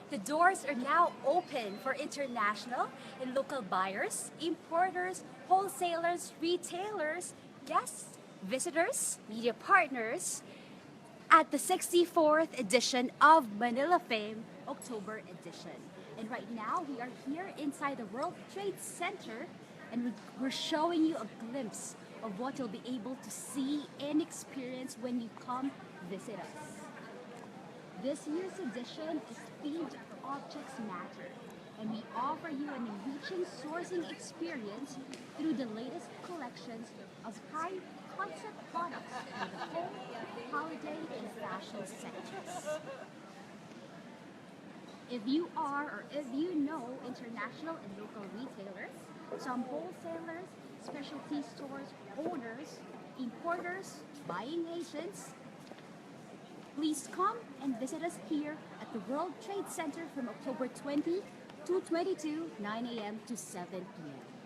The doors are now open for international and local buyers, importers, wholesalers, retailers, guests, visitors, media partners at the 64th edition of Manila Fame October edition. And right now we are here inside the World Trade Center and we're showing you a glimpse of what you'll be able to see and experience when you come visit us. This year's edition is themed Objects Matter, and we offer you an enriching sourcing experience through the latest collections of high concept products for the home, holiday, and fashion sectors. If you are or if you know international and local retailers, some wholesalers, specialty stores owners, importers, buying agents, please come and visit us here at the World Trade Center from October 20 to 22, 9 a.m. to 7 p.m.